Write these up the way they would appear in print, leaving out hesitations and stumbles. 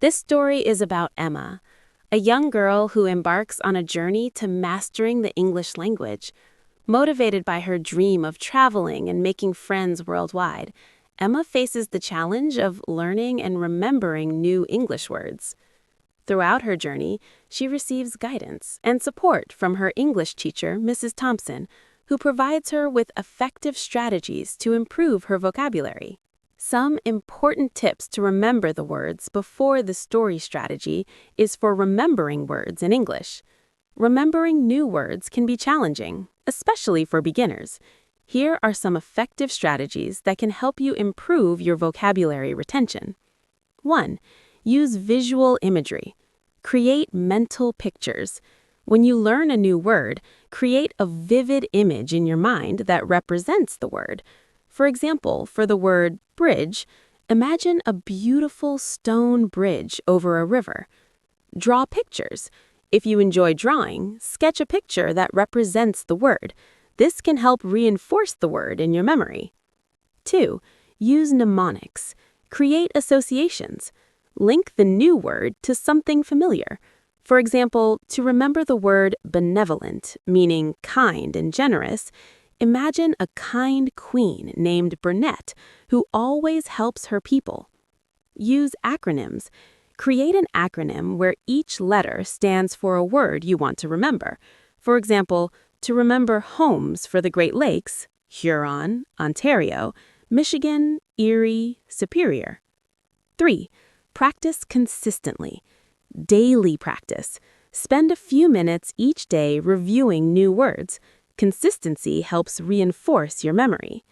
This story is about Emma, a young girl who embarks on a journey to mastering the English language. Motivated by her dream of traveling and making friends worldwide, Emma faces the challenge of learning and remembering new English words. Throughout her journey, she receives guidance and support from her English teacher, Mrs. Thompson, who provides her with effective strategies to improve her vocabulary. Some important tips to remember the words before the story strategy is for remembering words in English. Remembering new words can be challenging, especially for beginners. Here are some effective strategies that can help you improve your vocabulary retention. 1. Use visual imagery. Create mental pictures. When you learn a new word, create a vivid image in your mind that represents the word. For example, for the word bridge, imagine a beautiful stone bridge over a river. Draw pictures. If you enjoy drawing, sketch a picture that represents the word. This can help reinforce the word in your memory. 2. Use mnemonics. Create associations. Link the new word to something familiar. For example, to remember the word benevolent, meaning kind and generous, imagine a kind queen named Burnett who always helps her people. Use acronyms. Create an acronym where each letter stands for a word you want to remember. For example, to remember homes for the Great Lakes, Huron, Ontario, Michigan, Erie, Superior. 3. Practice consistently. Daily practice. Spend a few minutes each day reviewing new words. Consistency helps reinforce your memory.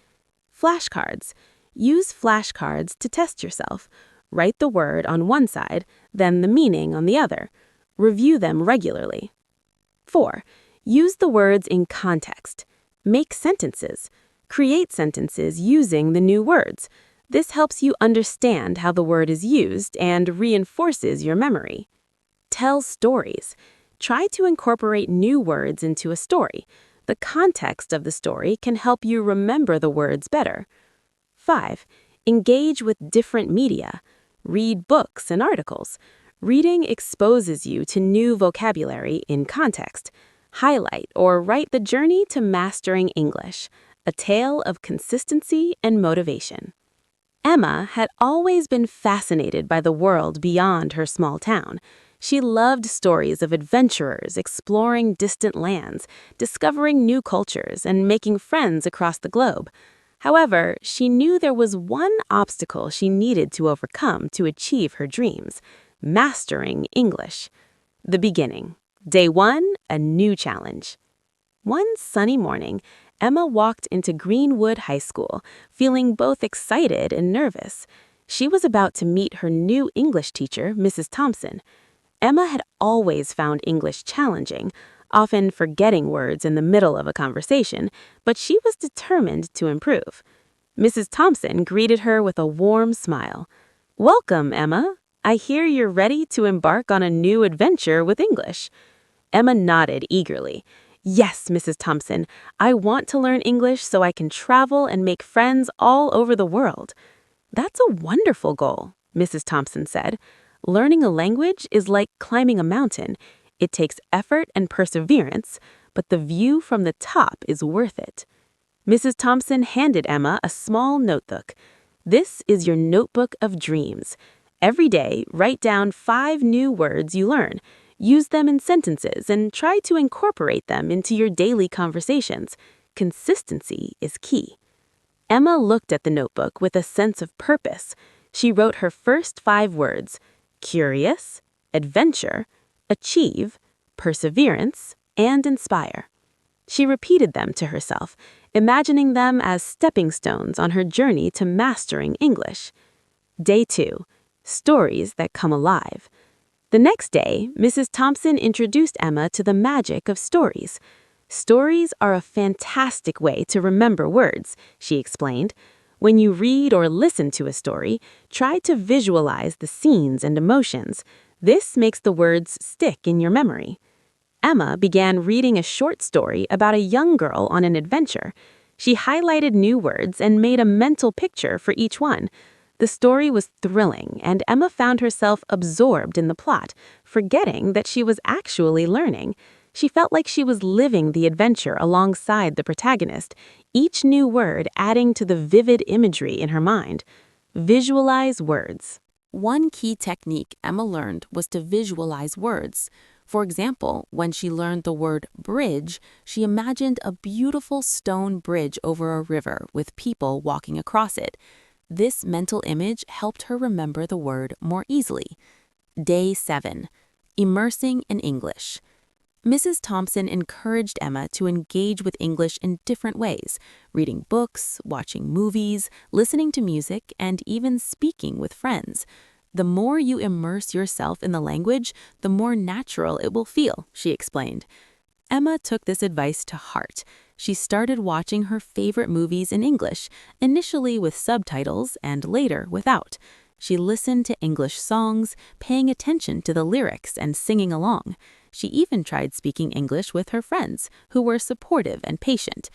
Flashcards. Use flashcards to test yourself. Write the word on one side, then the meaning on the other. Review them regularly. 4. Use the words in context. Make sentences. Create sentences using the new words. This helps you understand how the word is used and reinforces your memory. Tell stories. Try to incorporate new words into a story. The context of the story can help you remember the words better. 5. Engage with different media. Read books and articles. Reading exposes you to new vocabulary in context. Highlight or write the journey to mastering English, a tale of consistency and motivation. Emma had always been fascinated by the world beyond her small town. She loved stories of adventurers exploring distant lands, discovering new cultures, and making friends across the globe. However, she knew there was one obstacle she needed to overcome to achieve her dreams: mastering English. The beginning. Day 1, a new challenge. One sunny morning, Emma walked into Greenwood High School, feeling both excited and nervous. She was about to meet her new English teacher, Mrs. Thompson. Emma had always found English challenging, often forgetting words in the middle of a conversation, but she was determined to improve. Mrs. Thompson greeted her with a warm smile. "Welcome, Emma. I hear you're ready to embark on a new adventure with English." Emma nodded eagerly. "Yes, Mrs. Thompson, I want to learn English so I can travel and make friends all over the world." "That's a wonderful goal," Mrs. Thompson said. "Learning a language is like climbing a mountain. It takes effort and perseverance, but the view from the top is worth it." Mrs. Thompson handed Emma a small notebook. "This is your notebook of dreams. Every day, write down 5 new words you learn. Use them in sentences and try to incorporate them into your daily conversations. Consistency is key." Emma looked at the notebook with a sense of purpose. She wrote her first 5 words: curious, adventure, achieve, perseverance, and inspire. She repeated them to herself, imagining them as stepping stones on her journey to mastering English. Day 2, stories that come alive. The next day, Mrs. Thompson introduced Emma to the magic of stories. "Stories are a fantastic way to remember words," she explained. "When you read or listen to a story, try to visualize the scenes and emotions. This makes the words stick in your memory." Emma began reading a short story about a young girl on an adventure. She highlighted new words and made a mental picture for each one. The story was thrilling, and Emma found herself absorbed in the plot, forgetting that she was actually learning. She felt like she was living the adventure alongside the protagonist, each new word adding to the vivid imagery in her mind. Visualize words. One key technique Emma learned was to visualize words. For example, when she learned the word bridge, she imagined a beautiful stone bridge over a river with people walking across it. This mental image helped her remember the word more easily. Day 7. Immersing in English. Mrs. Thompson encouraged Emma to engage with English in different ways, reading books, watching movies, listening to music, and even speaking with friends. The more you immerse yourself in the language, the more natural it will feel, she explained. Emma took this advice to heart. She started watching her favorite movies in English, initially with subtitles and later without. She listened to English songs, paying attention to the lyrics and singing along. She even tried speaking English with her friends, who were supportive and patient.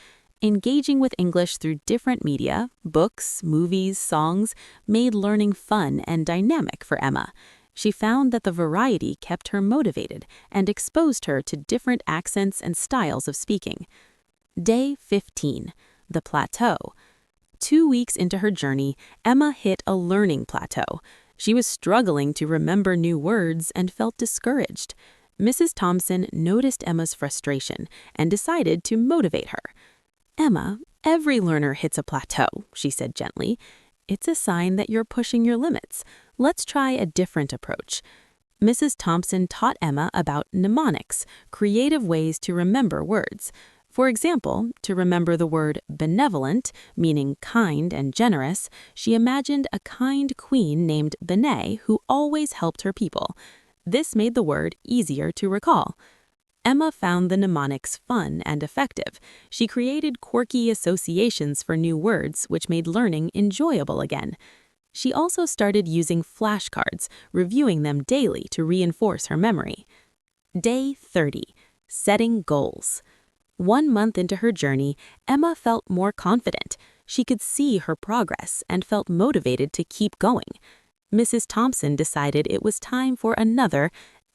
Engaging with English through different media, books, movies, songs, made learning fun and dynamic for Emma. She found that the variety kept her motivated and exposed her to different accents and styles of speaking. Day 15. The Plateau. 2 weeks into her journey, Emma hit a learning plateau. She was struggling to remember new words and felt discouraged. Mrs. Thompson noticed Emma's frustration and decided to motivate her. "Emma, every learner hits a plateau," she said gently. "It's a sign that you're pushing your limits. Let's try a different approach." Mrs. Thompson taught Emma about mnemonics, creative ways to remember words. For example, to remember the word benevolent, meaning kind and generous, she imagined a kind queen named Benet who always helped her people. This made the word easier to recall. Emma found the mnemonics fun and effective. She created quirky associations for new words, which made learning enjoyable again. She also started using flashcards, reviewing them daily to reinforce her memory. Day 30. Setting goals. 1 month into her journey, Emma felt more confident. She could see her progress and felt motivated to keep going. Mrs. Thompson decided it was time for another.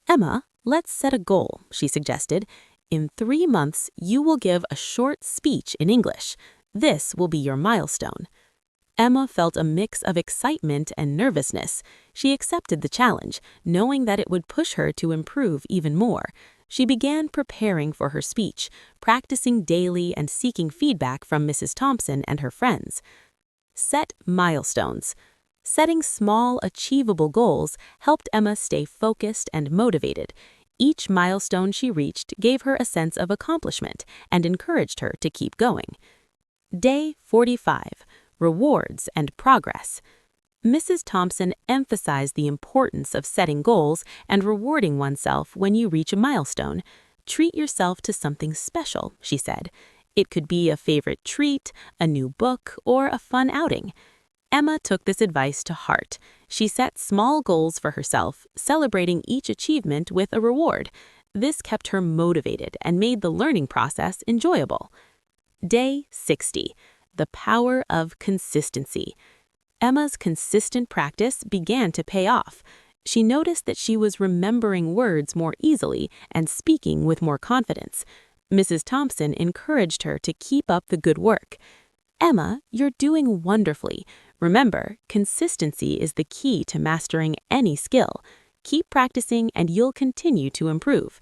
"Emma, let's set a goal," she suggested. "In 3 months, you will give a short speech in English. This will be your milestone." Emma felt a mix of excitement and nervousness. She accepted the challenge, knowing that it would push her to improve even more. She began preparing for her speech, practicing daily and seeking feedback from Mrs. Thompson and her friends. Set milestones. Setting small, achievable goals helped Emma stay focused and motivated. Each milestone she reached gave her a sense of accomplishment and encouraged her to keep going. Day 45. Rewards and progress. Mrs. Thompson emphasized the importance of setting goals and rewarding oneself when you reach a milestone. "Treat yourself to something special," she said. It could be a favorite treat, a new book, or a fun outing. Emma took this advice to heart. She set small goals for herself, celebrating each achievement with a reward. This kept her motivated and made the learning process enjoyable. Day 60. The power of consistency. Emma's consistent practice began to pay off. She noticed that she was remembering words more easily and speaking with more confidence. Mrs. Thompson encouraged her to keep up the good work. "Emma, you're doing wonderfully. Remember, consistency is the key to mastering any skill. Keep practicing and you'll continue to improve."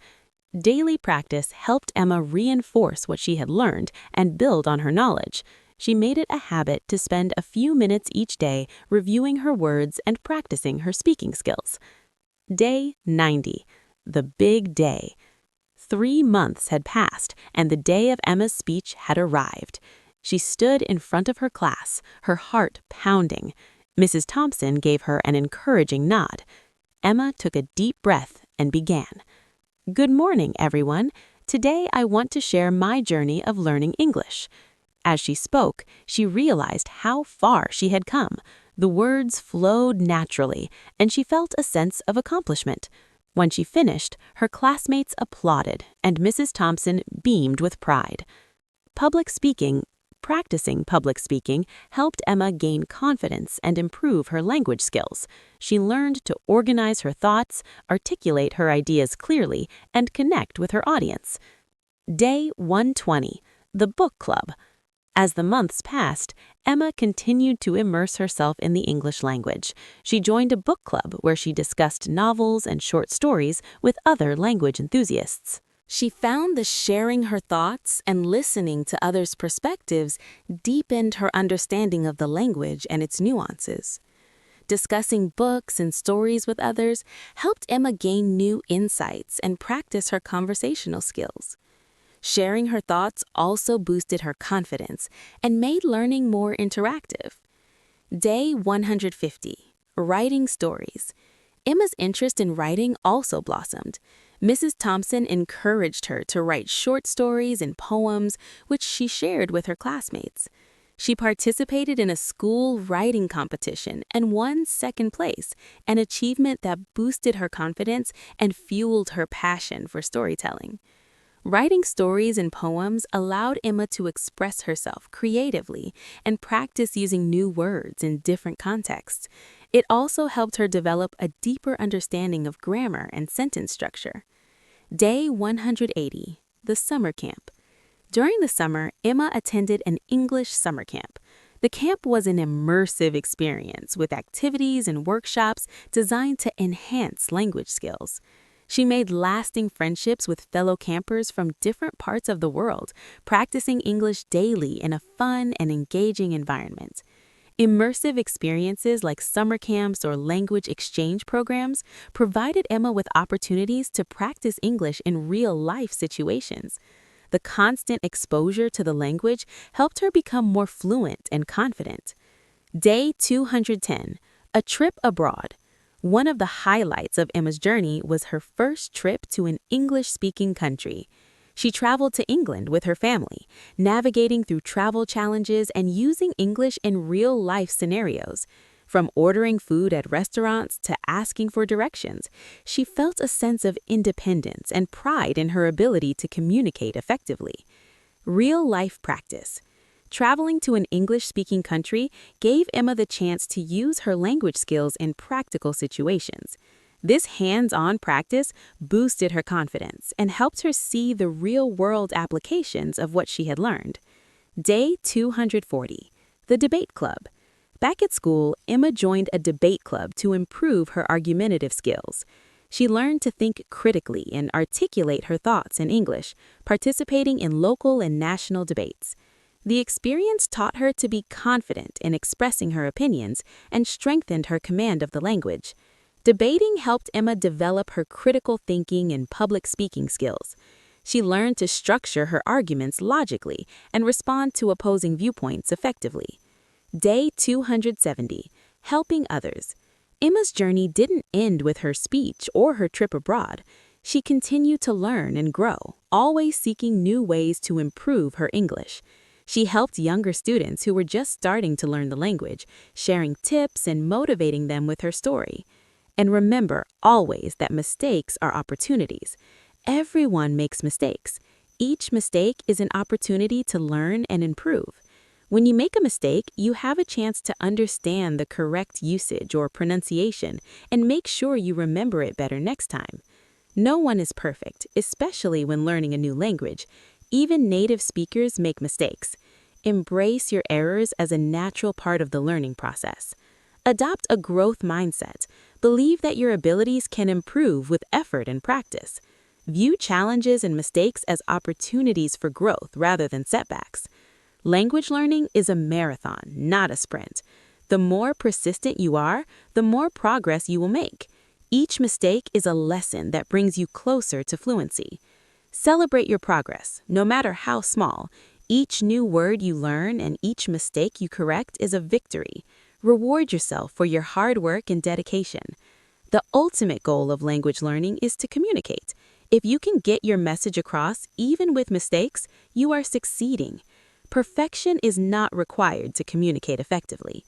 Daily practice helped Emma reinforce what she had learned and build on her knowledge. She made it a habit to spend a few minutes each day reviewing her words and practicing her speaking skills. Day 90. The big day. 3 months had passed, and the day of Emma's speech had arrived. She stood in front of her class, her heart pounding. Mrs. Thompson gave her an encouraging nod. Emma took a deep breath and began. "Good morning, everyone. Today I want to share my journey of learning English." As she spoke, she realized how far she had come. The words flowed naturally, and she felt a sense of accomplishment. When she finished, her classmates applauded, and Mrs. Thompson beamed with pride. Public speaking Practicing public speaking helped Emma gain confidence and improve her language skills. She learned to organize her thoughts, articulate her ideas clearly, and connect with her audience. Day 120, the book club. As the months passed, Emma continued to immerse herself in the English language. She joined a book club where she discussed novels and short stories with other language enthusiasts. She found the sharing her thoughts and listening to others' perspectives deepened her understanding of the language and its nuances. Discussing books and stories with others helped Emma gain new insights and practice her conversational skills. Sharing her thoughts also boosted her confidence and made learning more interactive. Day 150, writing stories. Emma's interest in writing also blossomed. Mrs. Thompson encouraged her to write short stories and poems, which she shared with her classmates. She participated in a school writing competition and won second place, an achievement that boosted her confidence and fueled her passion for storytelling. Writing stories and poems allowed Emma to express herself creatively and practice using new words in different contexts. It also helped her develop a deeper understanding of grammar and sentence structure. Day 180, the summer camp. During the summer, Emma attended an English summer camp. The camp was an immersive experience with activities and workshops designed to enhance language skills. She made lasting friendships with fellow campers from different parts of the world, practicing English daily in a fun and engaging environment. Immersive experiences like summer camps or language exchange programs provided Emma with opportunities to practice English in real-life situations. The constant exposure to the language helped her become more fluent and confident. Day 210, a trip abroad. One of the highlights of Emma's journey was her first trip to an English-speaking country. She traveled to England with her family, navigating through travel challenges and using English in real-life scenarios. From ordering food at restaurants to asking for directions, she felt a sense of independence and pride in her ability to communicate effectively. Real-life practice. Traveling to an English-speaking country gave Emma the chance to use her language skills in practical situations. This hands-on practice boosted her confidence and helped her see the real-world applications of what she had learned. Day 240, the debate club. Back at school, Emma joined a debate club to improve her argumentative skills. She learned to think critically and articulate her thoughts in English, participating in local and national debates. The experience taught her to be confident in expressing her opinions and strengthened her command of the language. Debating helped Emma develop her critical thinking and public speaking skills. She learned to structure her arguments logically and respond to opposing viewpoints effectively. Day 270, helping others. Emma's journey didn't end with her speech or her trip abroad. She continued to learn and grow, always seeking new ways to improve her English. She helped younger students who were just starting to learn the language, sharing tips and motivating them with her story. And remember always that mistakes are opportunities. Everyone makes mistakes. Each mistake is an opportunity to learn and improve. When you make a mistake, you have a chance to understand the correct usage or pronunciation and make sure you remember it better next time. No one is perfect, especially when learning a new language. Even native speakers make mistakes. Embrace your errors as a natural part of the learning process. Adopt a growth mindset. Believe that your abilities can improve with effort and practice. View challenges and mistakes as opportunities for growth rather than setbacks. Language learning is a marathon, not a sprint. The more persistent you are, the more progress you will make. Each mistake is a lesson that brings you closer to fluency. Celebrate your progress, no matter how small. Each new word you learn and each mistake you correct is a victory. Reward yourself for your hard work and dedication. The ultimate goal of language learning is to communicate. If you can get your message across, even with mistakes, you are succeeding. Perfection is not required to communicate effectively.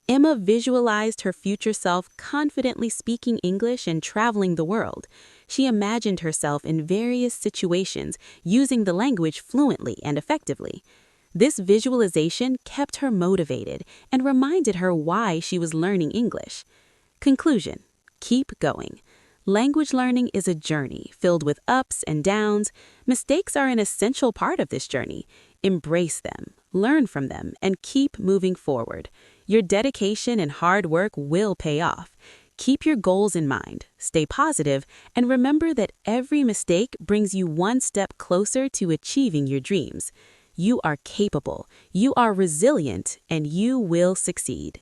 Emma visualized her future self confidently speaking English and traveling the world. She imagined herself in various situations, using the language fluently and effectively. This visualization kept her motivated and reminded her why she was learning English. Conclusion: keep going. Language learning is a journey filled with ups and downs. Mistakes are an essential part of this journey. Embrace them, learn from them, and keep moving forward. Your dedication and hard work will pay off. Keep your goals in mind, stay positive, and remember that every mistake brings you one step closer to achieving your dreams. You are capable, you are resilient, and you will succeed.